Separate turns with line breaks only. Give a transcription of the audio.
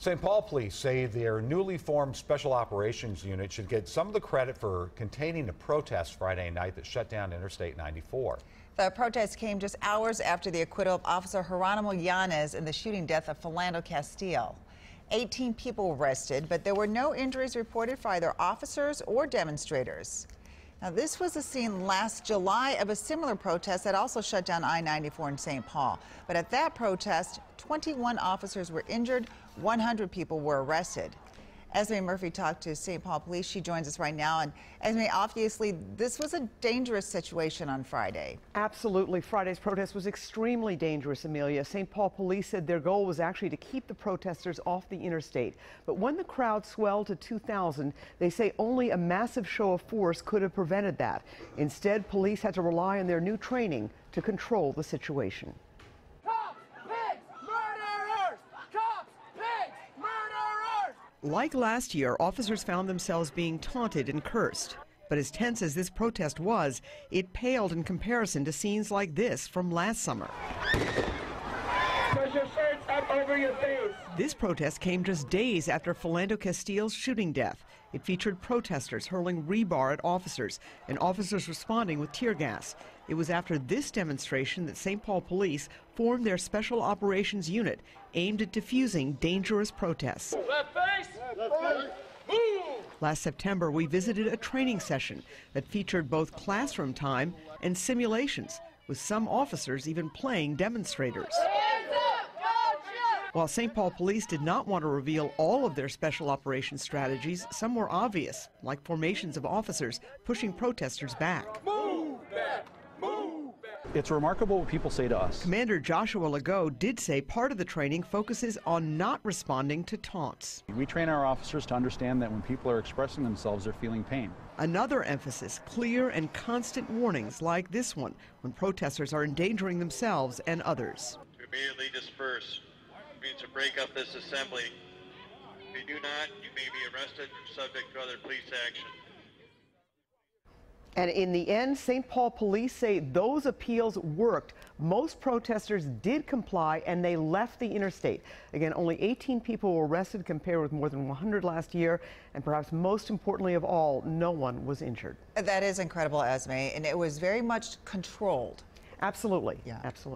St. Paul police say their newly formed Special Operations Unit should get some of the credit for containing a protest Friday night that shut down Interstate 94.
The protest came just hours after the acquittal of Officer Geronimo Yanez in the shooting death of Philando Castile. 18 people were arrested, but there were no injuries reported for either officers or demonstrators. Now, this was the scene last July of a similar protest that also shut down I-94 in St. Paul. But at that protest, 21 officers were injured, 100 people were arrested. Esme Murphy talked to St. Paul Police. She joins us right now. And Esme, obviously, this was a dangerous situation on Friday.
Absolutely. Friday's protest was extremely dangerous, Amelia. St. Paul Police said their goal was actually to keep the protesters off the interstate. But when the crowd swelled to 2,000, they say only a massive show of force could have prevented that. Instead, police had to rely on their new training to control the situation. Like last year, officers found themselves being taunted and cursed. But as tense as this protest was, it paled in comparison to scenes like this from last summer.
Push your shirts up over your face.
This protest came just days after Philando Castile's shooting death. It featured protesters hurling rebar at officers and officers responding with tear gas. It was after this demonstration that St. Paul Police formed their Special Operations Unit aimed at diffusing dangerous protests.
Left face! Left face! Move!
Last September, we visited a training session that featured both classroom time and simulations, with some officers even playing demonstrators. While St. Paul Police did not want to reveal all of their special operations strategies, some were obvious, like formations of officers pushing protesters back.
Move back! Move back!
It's remarkable what people say to us.
Commander Joshua Legault did say part of the training focuses on not responding to taunts.
We train our officers to understand that when people are expressing themselves, they're feeling pain.
Another emphasis, clear and constant warnings like this one, when protesters are endangering themselves and others.
To immediately disperse means to break up this assembly. If you do not, you may be arrested or subject to other police action.
And in the end, St. Paul Police say those appeals worked. Most protesters did comply and they left the interstate. Again, only 18 people were arrested compared with more than 100 last year. And perhaps most importantly of all, no one was injured.
That is incredible, Esme, and it was very much controlled.
Absolutely.
Yeah.
Absolutely.